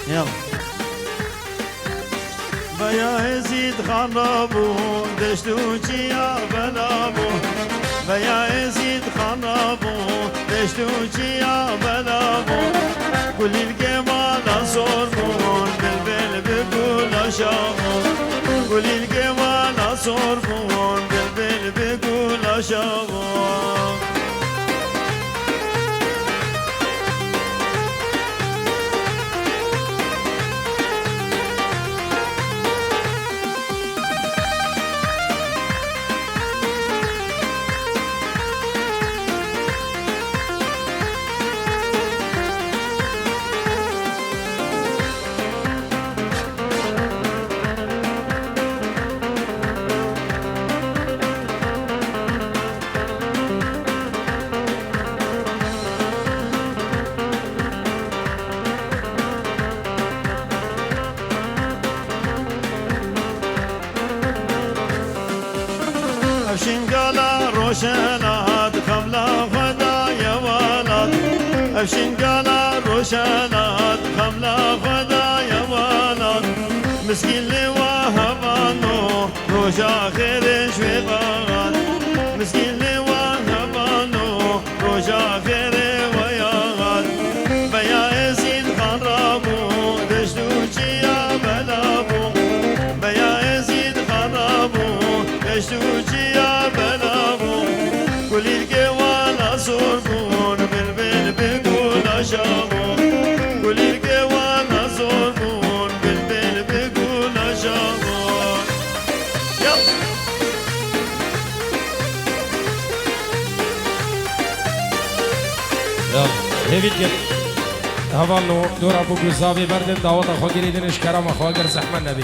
يلا بيا يزيد خرابو دشتو جيا بلابو بيا يزيد خرابو دشتو جيا بلابو كل الجمال صوربون بالبل بقول أشامو كل الجمال صوربون بالبل بقول أشامو افشنقالا روشنات خملا خدا يا ولد افشنقالا روشنات خملا خدا يا ولد مسكين لي وهبانو روجا خير شوي بغان مسكين لي وهبانو روجا خير وياغان بيا يزيد خرابو دشتو جيا بلابو بيا يزيد خرابو دشتو جيا بلابو كل الجوال صوربون بالبل بقول أشامو كل الجوال صوربون بالبل بقول أشامو يلا يلا هيفيد جد هفالو دور ابو قزابي بردن دعوت اخو گریدنش کرم اخو اگر زحمت نبی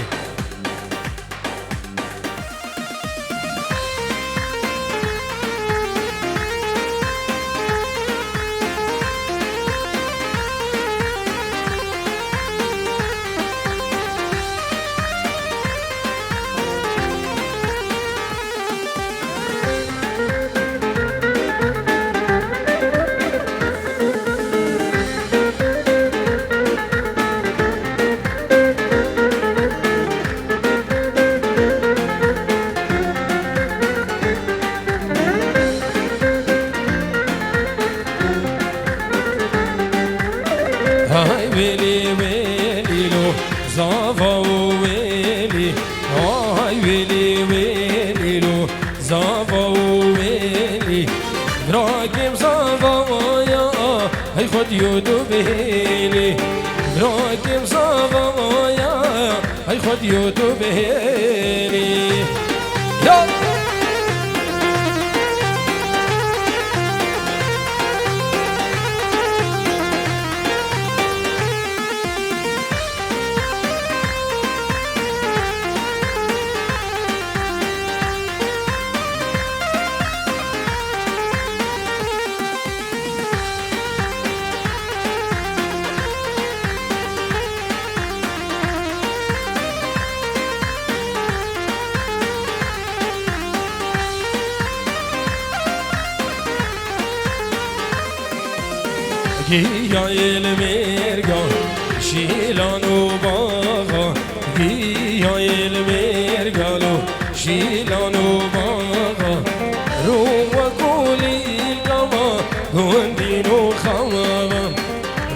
هاي ويلي ويلي لو زافا ويلي هاي ويلي ويلي لو زافا ويلي راكب زافا ويا هاي خد يدو بهيلي راكب زافا ويا هاي خد يدو بهيلي يلا گیا المرگان شیلان و باغا گیا المرگان و شیلان و باغا رو و کولی کما گندین و خواهم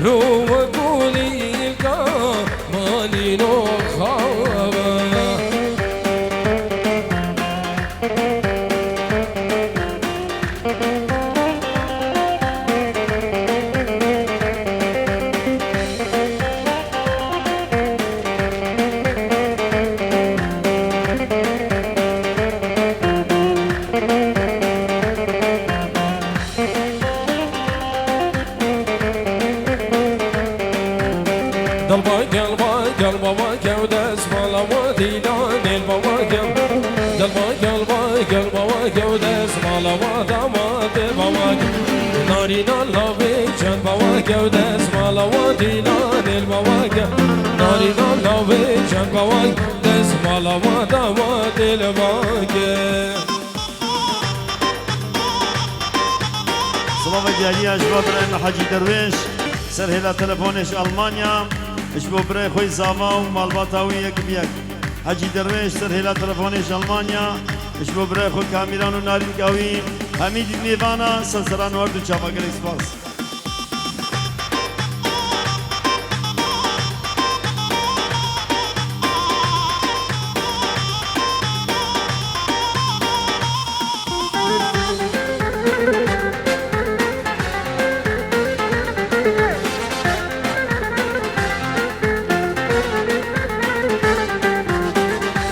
رو و کولی کما دین و خواهم قلبا ودس مالا وديدان البابا قلبا ودس مالا ودامات بابا ناري نالا بيجان بابا ودس مالا وديدان البابا ناري نالا بيجان بابا ودس مالا ودامات البابا سلام دیاری اجباب رن حاجی درویش سر هلا تلفونش المانیا اش بو برای خوی زاوا و مالباتاوی یک بیک حجی درویش سر هلا تلفونیش المانیا اش بو برای خو کامیران و نارین گاوی همین دید میوانا سلسلان ورد و چاپاگر اکسپاس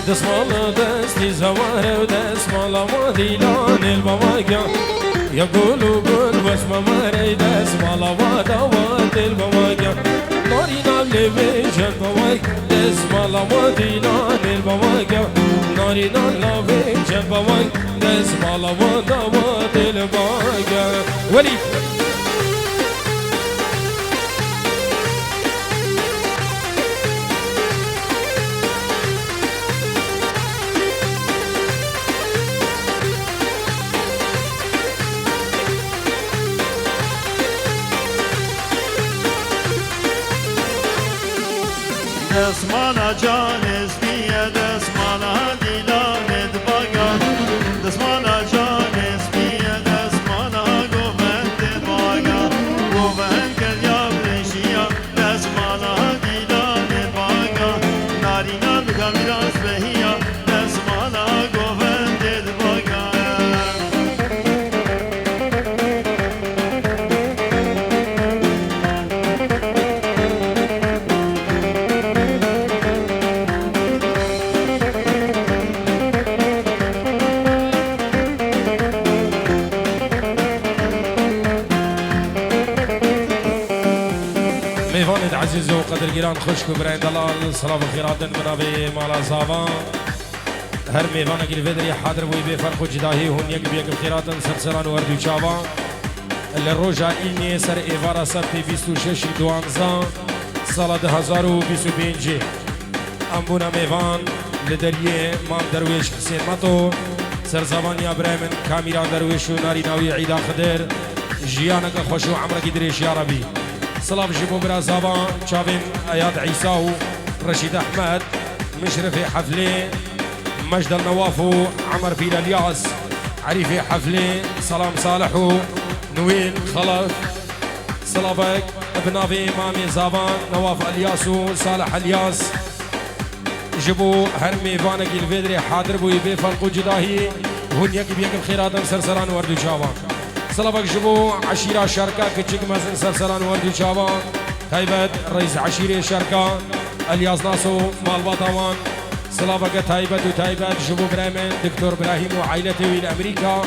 دسمال دستی زواره و دسمال وادیلان البواقع يقول قول بس ما مري دسمال وادوات البواقع نارينا اللي بيش البواقع دسمال واديلان البواقع نارينا اللي بيش البواقع دسمال وادوات البواقع وليد دسمانا جانس بیه دسمانا دیلانت باگا دسمانا جانس بیه دسمانا گوهند باگا گوهند کل یا برشیا دسمانا دیلانت باگا نارینا بکامیراس بهیا دسمانا گوهند باگا ميفاند عزيز وقدر جيران خشك وبراين دلال صلاة الخيرات منابي مالا زافان هر ميفانا قل فدري حاضر بوي بفرق جداهي هون يقب يقب خيرات سرسران وردو شابا اللي روجا إلني سر إيفارا سبتي 26 دوانزان سالة 2025 أمبونا ميفان لدريه مام درويش حسين مطو سر زبانيا برامن كاميرا درويش وناري ناوي عيدا خدر جيانك خوشو عمرك دريش يا ربي صلاف جيبو برازابان شافين اياد عيساو رشيد احمد مشرفي حفلي مجد النوافو عمر فيل الياس عريفي حفلي سلام صالحو نويل خلف صلافك ابنافي مامي زابان نواف الياسو صالح الياس جيبو هرمي فانك الفيدري حاضر بو يبي فالقو جداهي هون يقب يقب خيراتن سرسران وردو شابان صلافك جبو عشيرة شركة كتشيك مزن سرسران وردو شابان تايبت رئيس عشيرة شركة الياس ناسو مال باطوان صلافك تايبت وتايبت جبو برامن دكتور براهيم وعائلته ويل أمريكا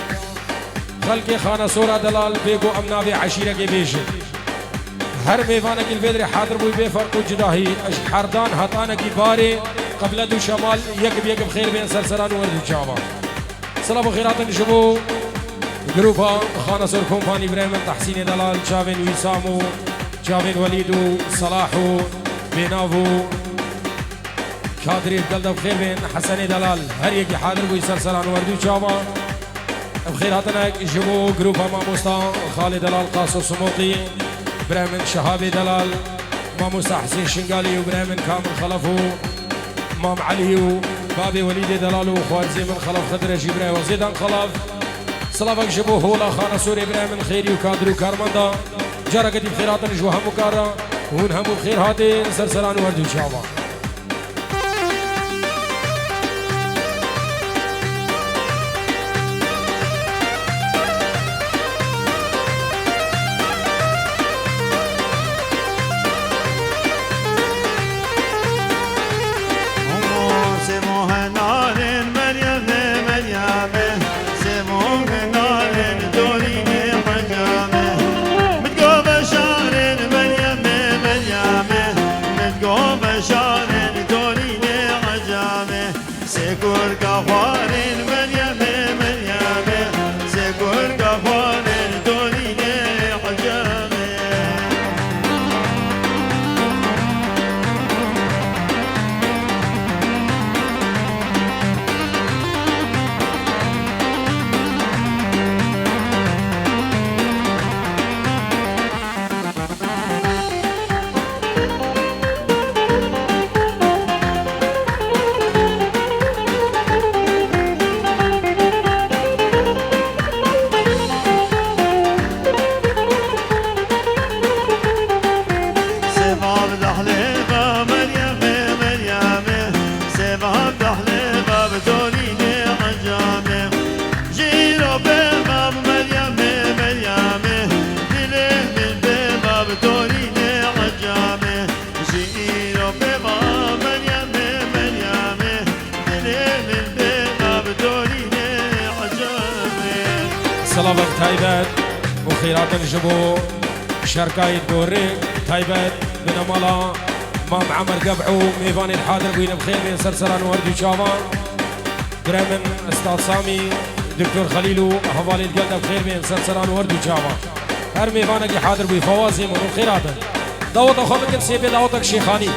خلقي خانة صورة دلال بيقو أمنابي عشيرة كبيشن هر ميفانك الفيدري حاضر بو بفرق جداهي حردان هطانك باري قبل دو شمال يقب خير بين سرسران وردو شابان صلافو خيراتن جبو جروبا خانة سور كومباني بريمن تحسين دلال شافين وسامو شافين وليدو صلاحو بينافو كادري بقلد بخير بين حسن دلال هر يكي حاضر بو سرسران وردو شابا بخير هاتنك جبو جروبا ماموستا خالد دلال قاسو سموطي بريمن شهابي دلال ماموستا حسين شنقالي وبريمن كامل خلفو مام علي وبابي وليد دلال وخوارزي من خلف خضر جبري وزيدان خلف صلافك جبو هولا خانة سوري برامن خيري وكادري وكارمندا جارة قديم خيرات نجو همو كارا هون همو بخير هاتي سرسران وردو شعبا شار تايبات وخيرات جبو شركاية دوري تايبات بن مالا مام عمر قبعو ميفاني الحاضر بوين بخير من سرسران وردي شافا برامن استاذ سامي دكتور خليلو حوالي القلده بخير من سرسران وردي شافا هر ميفانك حاضر بوي فوازي من خيراتا دعوتك خلق سيبي دعوتك شيخاني